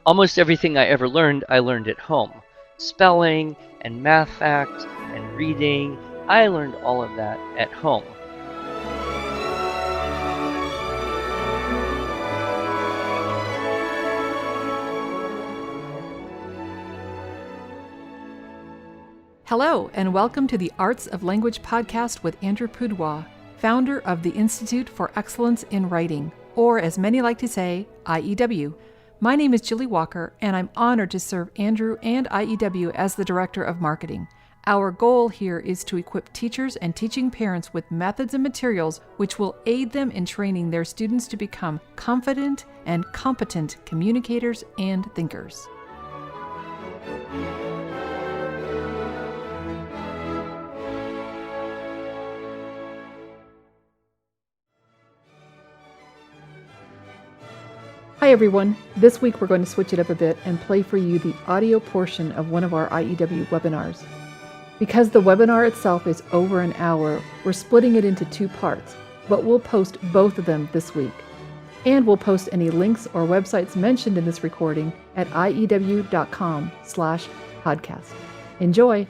Almost everything I ever learned, I learned at home. Spelling and math facts and reading, I learned all of that at home. Hello, and welcome to the Arts of Language podcast with Andrew Pudewa, founder of the Institute for Excellence in Writing, or as many like to say, IEW. My name is Julie Walker, and I'm honored to serve Andrew and IEW as the Director of Marketing. Our goal here is to equip teachers and teaching parents with methods and materials which will aid them in training their students to become confident and competent communicators and thinkers. Hi everyone, this week we're going to switch it up a bit and play for you the audio portion of one of our IEW webinars. Because the webinar itself is over an hour, we're splitting it into two parts, but we'll post both of them this week. And we'll post any links or websites mentioned in this recording at iew.com/podcast. Enjoy!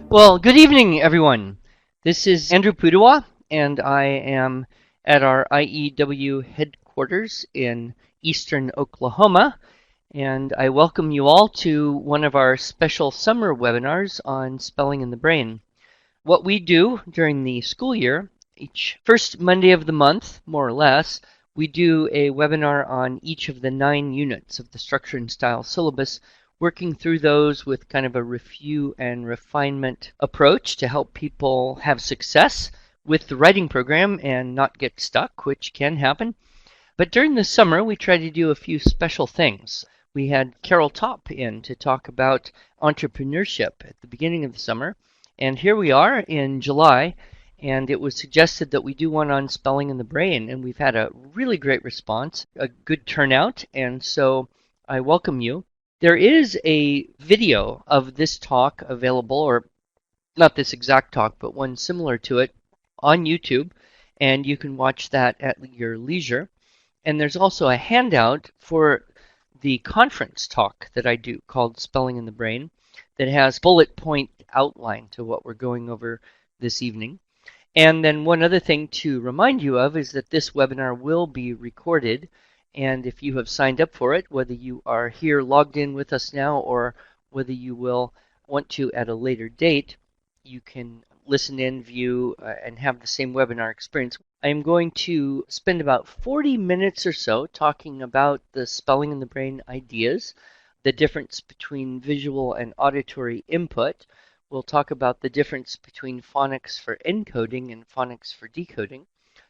Well, good evening, everyone. This is Andrew Pudewa, and I am at our IEW headquarters in eastern Oklahoma, and I welcome you all to one of our special summer webinars on spelling in the brain. What we do during the school year, each first Monday of the month, more or less, we do a webinar on each of the 9 units of the Structure and Style syllabus, working through those with kind of a review and refinement approach to help people have success with the writing program and not get stuck, which can happen. But during the summer, we try to do a few special things. We had Carol Topp in to talk about entrepreneurship at the beginning of the summer. And here we are in July, and it was suggested that we do one on spelling in the brain, and we've had a really great response, a good turnout, and so I welcome you. There is a video of this talk available, or not this exact talk, but one similar to it, on YouTube, and you can watch that at your leisure. And there's also a handout for the conference talk that I do called Spelling in the Brain that has bullet point outline to what we're going over this evening. And then one other thing to remind you of is that this webinar will be recorded, and if you have signed up for it, whether you are here logged in with us now or whether you will want to at a later date, you can listen in, view, and have the same webinar experience. I am going to spend about 40 minutes or so talking about the spelling in the brain ideas, the difference between visual and auditory input. We'll talk about the difference between phonics for encoding and phonics for decoding.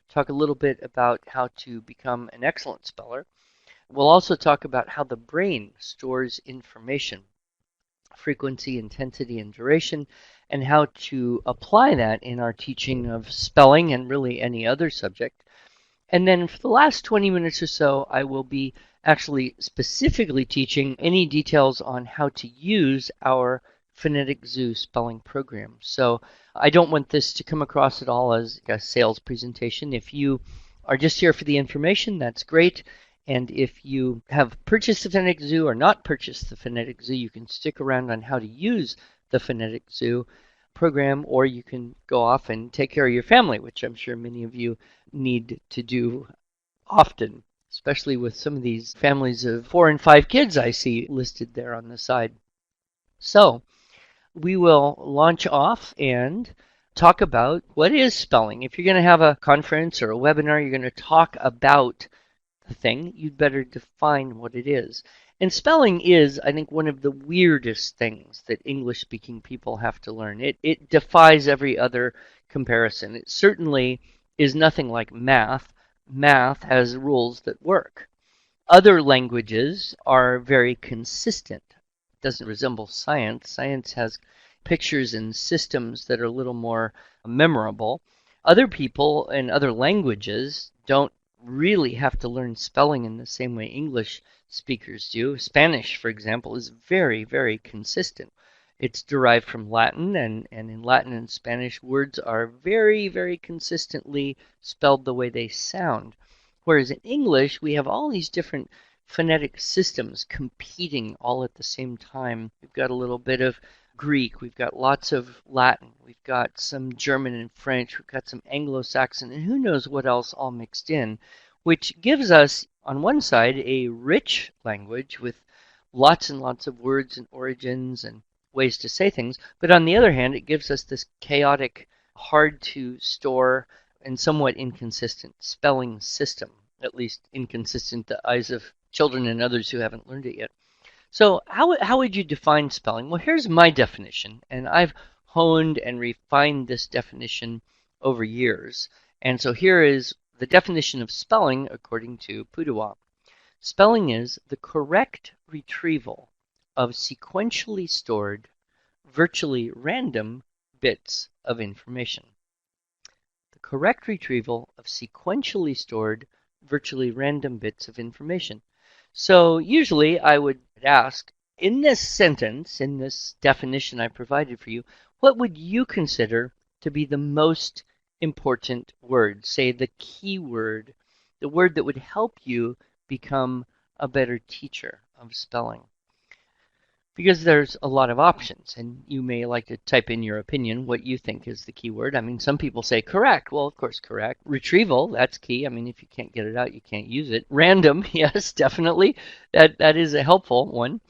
Talk a little bit about how to become an excellent speller. We'll also talk about how the brain stores information, frequency, intensity, and duration, and how to apply that in our teaching of spelling and really any other subject. And then for the last 20 minutes or so, I will be actually specifically teaching any details on how to use our Phonetic Zoo spelling program. So I don't want this to come across at all as a sales presentation. If you are just here for the information, that's great. And if you have purchased the Phonetic Zoo or not purchased the Phonetic Zoo, you can stick around on how to use the Phonetic Zoo program, or you can go off and take care of your family, which I'm sure many of you need to do often, especially with some of these families of 4 and 5 kids I see listed there on the side. So we will launch off and talk about what is spelling. If you're going to have a conference or a webinar, you're going to talk about the thing, you'd better define what it is. And spelling is, I think, one of the weirdest things that English-speaking people have to learn. It defies every other comparison. It certainly is nothing like math. Math has rules that work. Other languages are very consistent. It doesn't resemble science. Science has pictures and systems that are a little more memorable. Other people in other languages don't really have to learn spelling in the same way English speakers do. Spanish, for example, is very, very consistent. It's derived from Latin, and in Latin and Spanish, words are very, very consistently spelled the way they sound. Whereas in English, we have all these different phonetic systems competing all at the same time. We've got a little bit of Greek, we've got lots of Latin, we've got some German and French, we've got some Anglo-Saxon, and who knows what else all mixed in, which gives us, on one side, a rich language with lots and lots of words and origins and ways to say things, but on the other hand, it gives us this chaotic, hard to store, and somewhat inconsistent spelling system, at least inconsistent to the eyes of children and others who haven't learned it yet. So how would you define spelling? Well, here's my definition, and I've honed and refined this definition over years. And so here is the definition of spelling according to Pudawa. Spelling is the correct retrieval of sequentially stored, virtually random bits of information. The correct retrieval of sequentially stored, virtually random bits of information. So usually I would ask, in this sentence, in this definition I provided for you, what would you consider to be the most important word? Say the key word, the word that would help you become a better teacher of spelling. Because there's a lot of options, and you may like to type in your opinion, what you think is the key word. I mean, some people say correct. Well, of course, correct. Retrieval, that's key. I mean, if you can't get it out, you can't use it. Random, yes, definitely. That is a helpful one.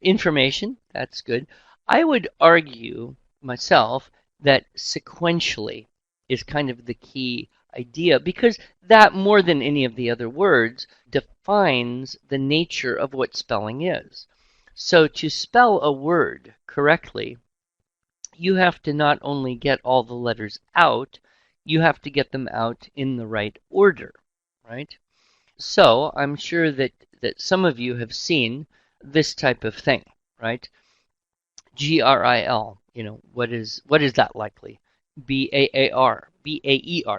Information, that's good. I would argue myself that sequentially is kind of the key idea, because that, more than any of the other words, defines the nature of what spelling is. So to spell a word correctly, you have to not only get all the letters out, you have to get them out in the right order, right? So I'm sure that some of you have seen this type of thing, right? GRIL, what is that likely? BAER,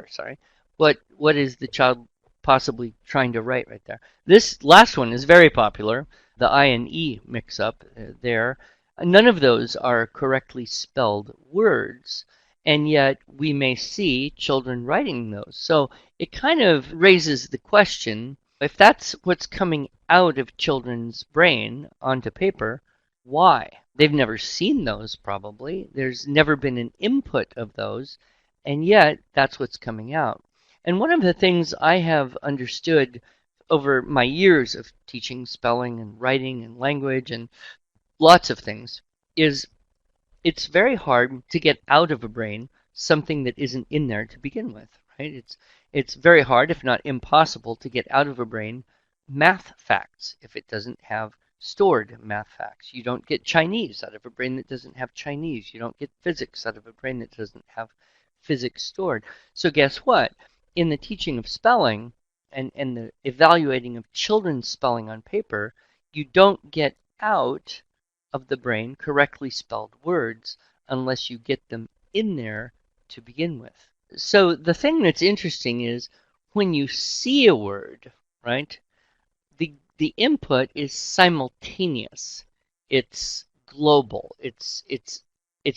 sorry. What is the child possibly trying to write right there? This last one is very popular, the I and E mix-up there. None of those are correctly spelled words, and yet we may see children writing those. So it kind of raises the question, if that's what's coming out of children's brain onto paper, why? They've never seen those, probably. There's never been an input of those, and yet that's what's coming out. And one of the things I have understood over my years of teaching spelling and writing and language and lots of things is it's very hard to get out of a brain something that isn't in there to begin with, right? It's very hard, if not impossible, to get out of a brain math facts if it doesn't have stored math facts. You don't get Chinese out of a brain that doesn't have Chinese. You don't get physics out of a brain that doesn't have physics stored. So guess what? In the teaching of spelling and the evaluating of children's spelling on paper, you don't get out of the brain correctly spelled words unless you get them in there to begin with. So the thing that's interesting is when you see a word, right, the input is simultaneous. It's global. It's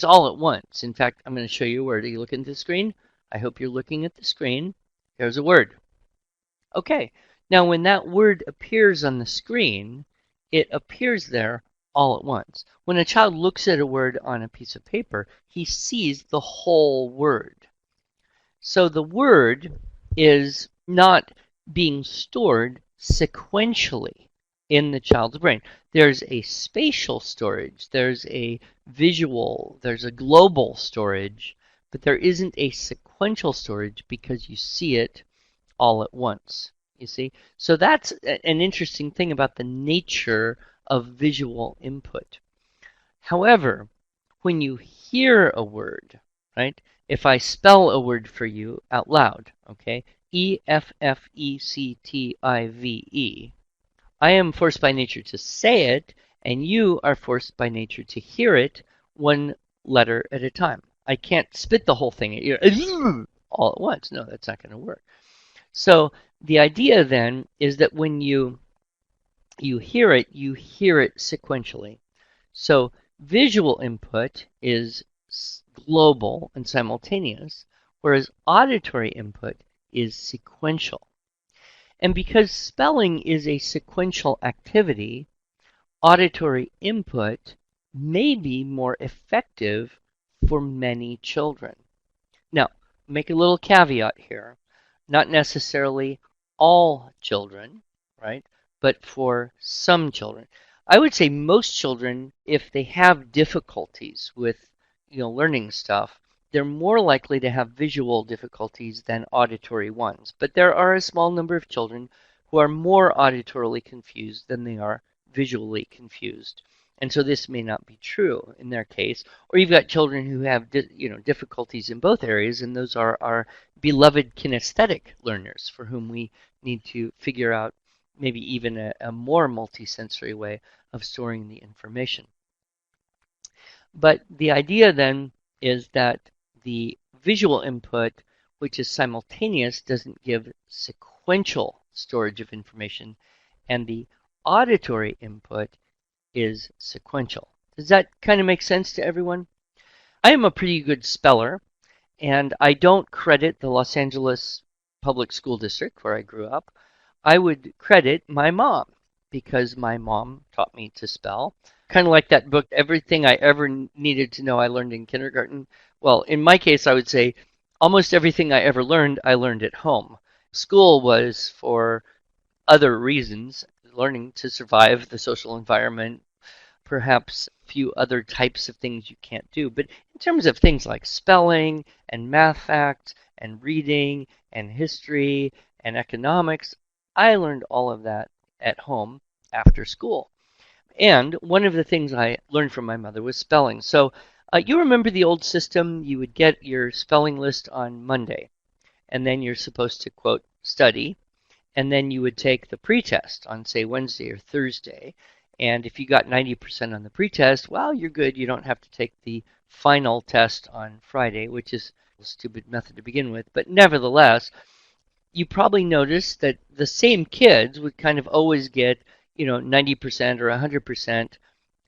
all at once. In fact, I'm going to show you a word. Are you looking at the screen? I hope you're looking at the screen. Here's a word. Okay, now when that word appears on the screen, it appears there all at once. When a child looks at a word on a piece of paper, he sees the whole word. So the word is not being stored sequentially in the child's brain. There's a spatial storage, there's a visual, there's a global storage, but there isn't a sequential storage because you see it all at once, you see? So that's an interesting thing about the nature of visual input. However, when you hear a word, right? If I spell a word for you out loud, okay? EFFECTIVE. I am forced by nature to say it, and you are forced by nature to hear it one letter at a time. I can't spit the whole thing at you all at once. No, that's not going to work. So the idea then is that when you hear it sequentially. So visual input is global and simultaneous, whereas auditory input is sequential. And because spelling is a sequential activity, auditory input may be more effective for many children. Now, make a little caveat here. Not necessarily all children, right? But for some children. I would say most children, if they have difficulties with learning stuff, they're more likely to have visual difficulties than auditory ones. But there are a small number of children who are more auditorily confused than they are visually confused. And so this may not be true in their case. Or you've got children who have difficulties in both areas, and those are our beloved kinesthetic learners for whom we need to figure out maybe even a more multisensory way of storing the information. But the idea then is that the visual input, which is simultaneous, doesn't give sequential storage of information, and the auditory input is sequential. Does that kind of make sense to everyone? I am a pretty good speller, and I don't credit the Los Angeles Public School District where I grew up. I would credit my mom because my mom taught me to spell. Kind of like that book, Everything I Ever Needed to Know I Learned in Kindergarten. Well, in my case, I would say almost everything I ever learned, I learned at home. School was for other reasons, learning to survive the social environment, perhaps a few other types of things you can't do. But in terms of things like spelling and math facts and reading and history and economics, I learned all of that at home after school. And one of the things I learned from my mother was spelling. So you remember the old system? You would get your spelling list on Monday, and then you're supposed to, quote, study, and then you would take the pretest on, say, Wednesday or Thursday. And if you got 90% on the pretest, well, you're good. You don't have to take the final test on Friday, which is a stupid method to begin with. But nevertheless, you probably noticed that the same kids would kind of always get, 90% or 100%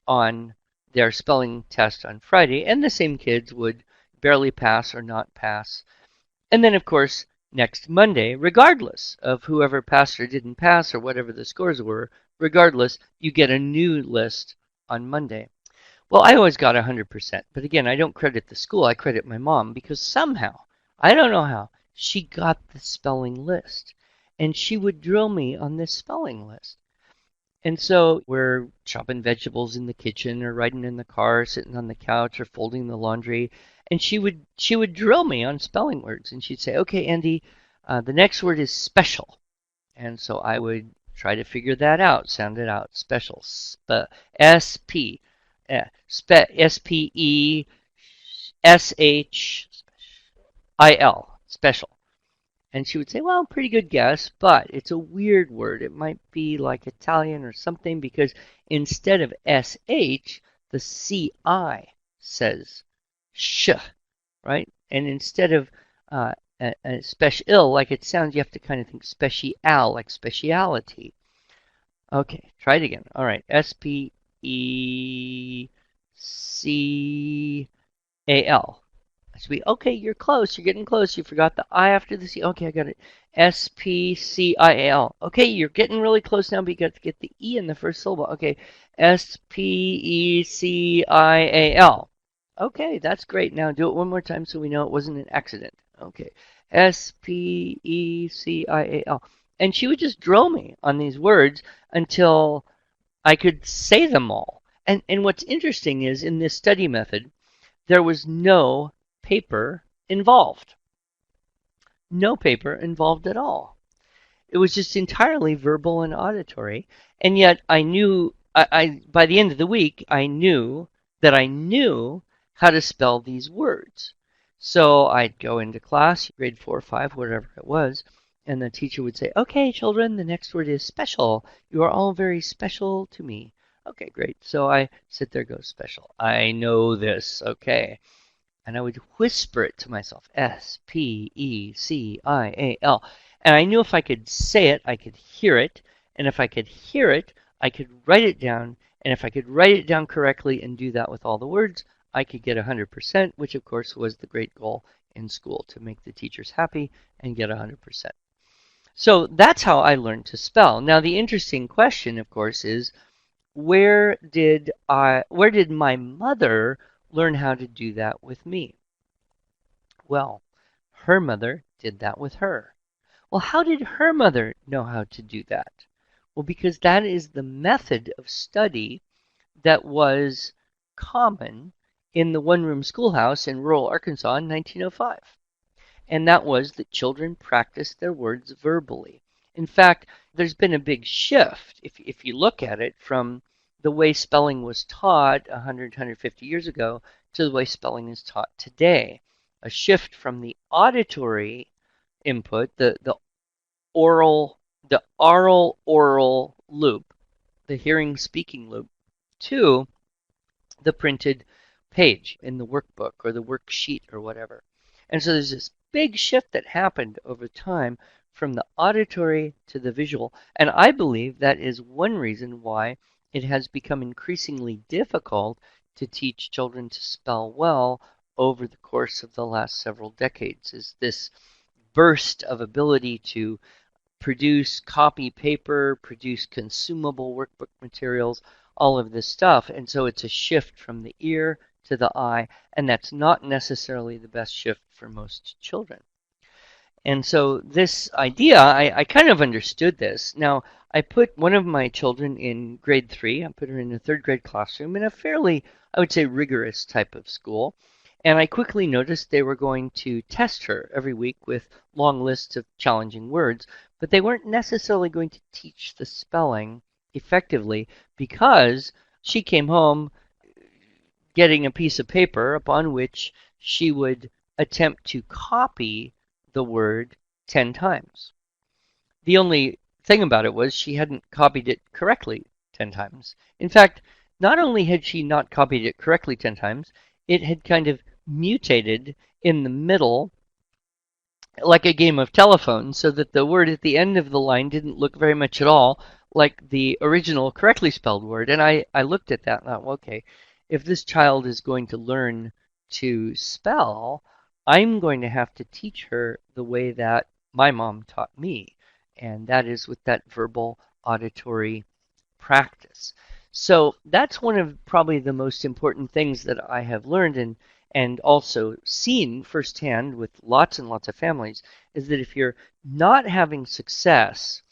on their spelling test on Friday, and the same kids would barely pass or not pass. And then, of course, next Monday, regardless of whoever passed or didn't pass or whatever the scores were, regardless, you get a new list on Monday. Well, I always got 100%, but again, I don't credit the school, I credit my mom because somehow, I don't know how, she got the spelling list. And she would drill me on this spelling list. And so we're chopping vegetables in the kitchen or riding in the car, sitting on the couch or folding the laundry, and she would drill me on spelling words, and she'd say, "Okay, Andy, the next word is special," and so I would try to figure that out, sound it out, special, S P, S P E S H I L, special. And she would say, well, pretty good guess, but it's a weird word. It might be like Italian or something because instead of SH, the CI says sh, right? And instead of special, like it sounds, you have to kind of think special, like speciality. Okay, try it again. All right, SPECAL. Sweet. Okay, you're close. You're getting close. You forgot the I after the C. Okay, I got it. SPCIAL. Okay, you're getting really close now, but you got to get the E in the first syllable. Okay, SPECIAL. Okay, that's great. Now do it one more time so we know it wasn't an accident. Okay, SPECIAL. And she would just drill me on these words until I could say them all. And what's interesting is in this study method, there was no paper involved. No paper involved at all. It was just entirely verbal and auditory. And yet I knew, by the end of the week, I knew that I knew how to spell these words. So I'd go into class, grade 4 or 5, whatever it was, and the teacher would say, okay, children, the next word is special. You are all very special to me. Okay, great. So I sit there, go special. I know this. Okay. And I would whisper it to myself, SPECIAL. And I knew if I could say it, I could hear it. And if I could hear it, I could write it down. And if I could write it down correctly and do that with all the words, I could get 100%, which of course was the great goal in school, to make the teachers happy and get 100%. So that's how I learned to spell. Now the interesting question, of course, is where did my mother learn how to do that with me? Well, her mother did that with her. Well, how did her mother know how to do that? Well, because that is the method of study that was common in the one-room schoolhouse in rural Arkansas in 1905. And that was that children practiced their words verbally. In fact, there's been a big shift, if you look at it, from the way spelling was taught 100, 150 years ago to the way spelling is taught today. A shift from the auditory input, oral, the oral loop, the hearing speaking loop, to the printed page in the workbook or the worksheet or whatever. And so there's this big shift that happened over time from the auditory to the visual. And I believe that is one reason why it has become increasingly difficult to teach children to spell well over the course of the last several decades, is this burst of ability to produce copy paper, produce consumable workbook materials, all of this stuff. And so it's a shift from the ear to the eye, and that's not necessarily the best shift for most children. And so this idea, I kind of understood this. Now, I put one of my children in grade 3. I put her in a third grade classroom in a fairly, I would say, rigorous type of school. And I quickly noticed they were going to test her every week with long lists of challenging words, but they weren't necessarily going to teach the spelling effectively because she came home getting a piece of paper upon which she would attempt to copy the word 10 times. The only thing about it was she hadn't copied it correctly 10 times. In fact, not only had she not copied it correctly 10 times, it had kind of mutated in the middle like a game of telephone, so that the word at the end of the line didn't look very much at all like the original correctly spelled word. And I looked at that and thought, well, okay, if this child is going to learn to spell, I'm going to have to teach her the way that my mom taught me, and that is with that verbal auditory practice. So that's one of probably the most important things that I have learned and also seen firsthand with lots and lots of families, is that if you're not having success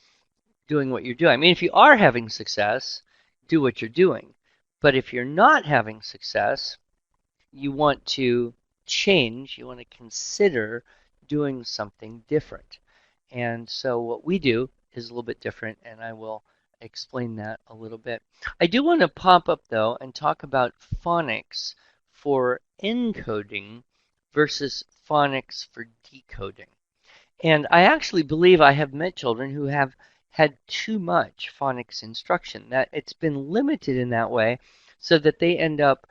doing what you're doing, I mean, if you are having success, do what you're doing. But if you're not having success, you want to change, you want to consider doing something different. And so what we do is a little bit different, and I will explain that a little bit. I do want to pop up, though, and talk about phonics for encoding versus phonics for decoding. And I actually believe I have met children who have had too much phonics instruction, that it's been limited in that way so that they end up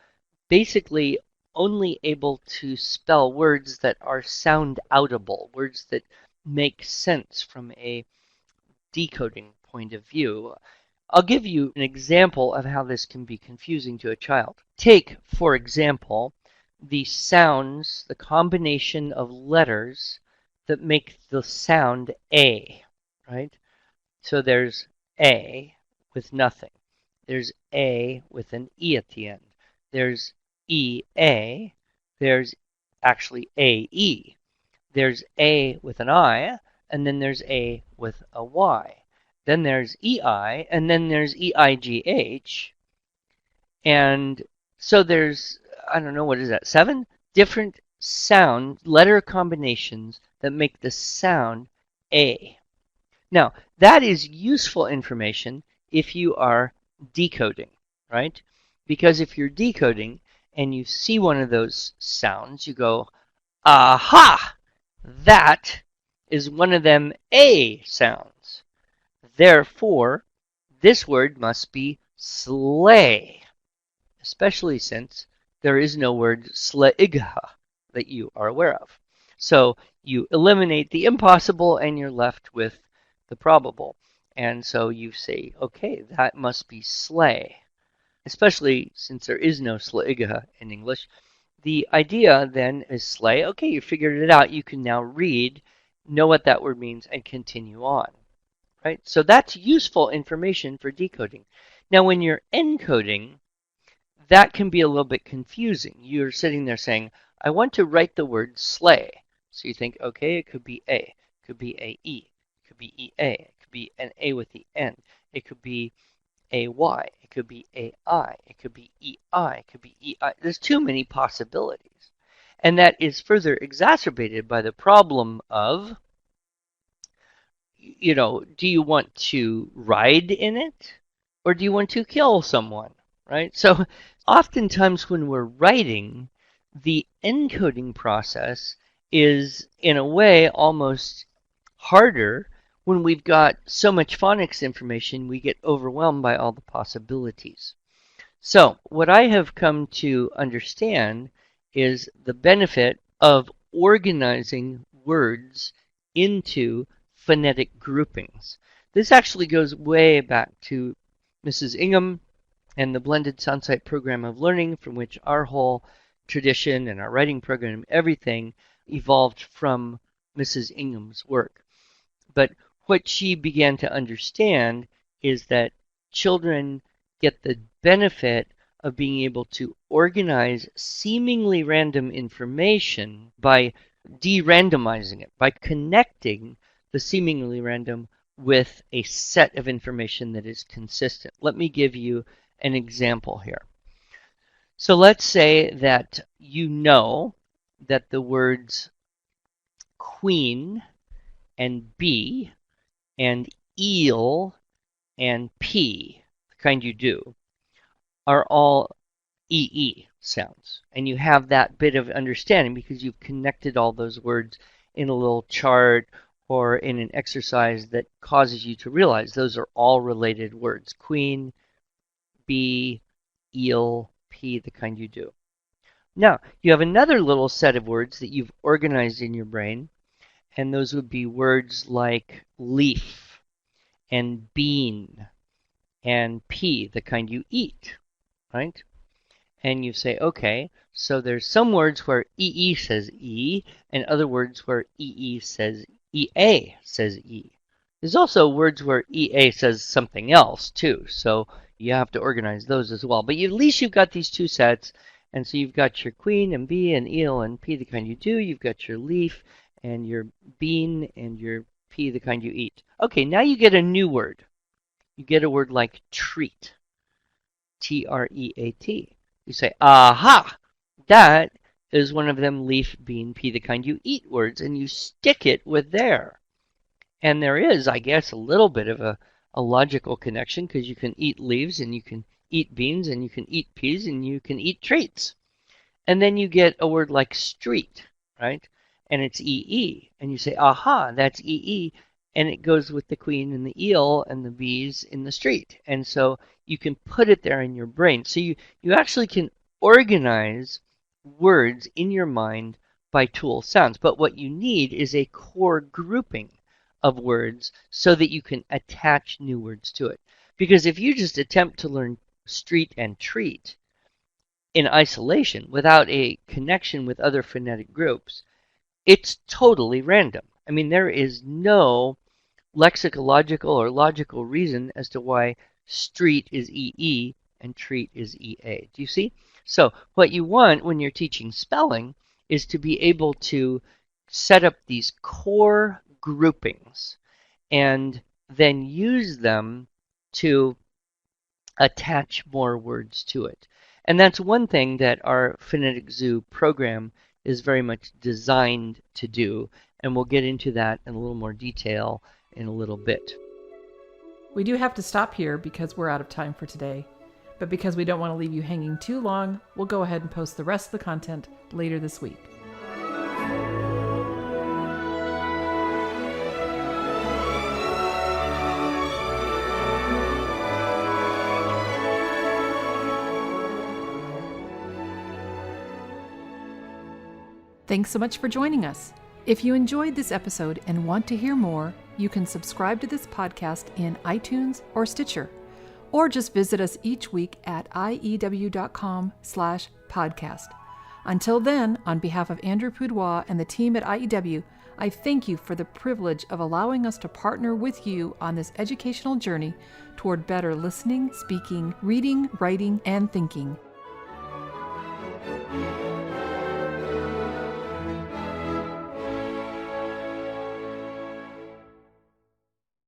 basically only able to spell words that are sound outable, words that make sense from a decoding point of view. I'll give you an example of how this can be confusing to a child. Take, for example, the sounds, the combination of letters that make the sound A, right? So there's A with nothing. There's A with an E at the end. There's EA. There's actually AE. There's A with an I, and then there's A with a Y. Then there's EI, and then there's EIGH. And so there's, I don't know, what is that, 7 different sound letter combinations that make the sound A. Now, that is useful information if you are decoding, right? Because if you're decoding and you see one of those sounds, you go, aha, that is one of them A sounds. Therefore, this word must be sleigh, especially since there is no word sleigha that you are aware of. So you eliminate the impossible and you're left with the probable. And so you say, okay, that must be sleigh, especially since there is no sleigha in English. The idea then is sleigh. Okay, you figured it out. You can now read know what that word means, and continue on, right? So that's useful information for decoding. Now, when you're encoding, that can be a little bit confusing. You're sitting there saying, I want to write the word sleigh. So you think, okay, it could be A, it could be A-E, it could be E-A, it could be an A with the N, it could be A-Y, it could be A-I, it could be E-I, it could be E-I. There's too many possibilities. And that is further exacerbated by the problem of, do you want to ride in it or do you want to kill someone, right? So oftentimes when we're writing, the encoding process is in a way almost harder. When we've got so much phonics information, we get overwhelmed by all the possibilities. So what I have come to understand is the benefit of organizing words into phonetic groupings. This actually goes way back to Mrs. Ingham and the Blended Soundsight Program of Learning, from which our whole tradition and our writing program, everything evolved from Mrs. Ingham's work. But what she began to understand is that children get the benefit of being able to organize seemingly random information by de-randomizing it, by connecting the seemingly random with a set of information that is consistent. Let me give you an example here. So let's say that you know that the words queen and bee and eel and pea, the kind you do, are all EE sounds. And you have that bit of understanding because you've connected all those words in a little chart or in an exercise that causes you to realize those are all related words. Queen, bee, eel, pea, the kind you do. Now, you have another little set of words that you've organized in your brain, and those would be words like leaf and bean and pea, the kind you eat, right? And you say, okay, so there's some words where EE says E, and other words where EE says EA says E. There's also words where EA says something else too, so you have to organize those as well. But at least you've got these two sets, and so you've got your queen and bee and eel and pea, the kind you do. You've got your leaf and your bean and your pea, the kind you eat. Okay, now you get a new word. You get a word like treat, T-R-E-A-T. You say, aha, that is one of them leaf, bean, pea, the kind you eat words, and you stick it with there. And there is, I guess, a little bit of a logical connection because you can eat leaves and you can eat beans and you can eat peas and you can eat treats. And then you get a word like street, right? And it's EE. And you say, aha, that's EE. And it goes with the queen and the eel and the bees in the street. And so you can put it there in your brain. So you actually can organize words in your mind by tool sounds. But what you need is a core grouping of words so that you can attach new words to it. Because if you just attempt to learn street and treat in isolation without a connection with other phonetic groups, it's totally random. I mean, there is no lexicological or logical reason as to why street is EE and treat is EA. Do you see? So what you want when you're teaching spelling is to be able to set up these core groupings and then use them to attach more words to it. And that's one thing that our Phonetic Zoo program is very much designed to do, and we'll get into that in a little more detail in a little bit. We do have to stop here because we're out of time for today. But because we don't want to leave you hanging too long, we'll go ahead and post the rest of the content later this week. Thanks so much for joining us. If you enjoyed this episode and want to hear more, you can subscribe to this podcast in iTunes or Stitcher, or just visit us each week at iew.com/podcast. Until then, on behalf of Andrew Poudois and the team at IEW, I thank you for the privilege of allowing us to partner with you on this educational journey toward better listening, speaking, reading, writing, and thinking.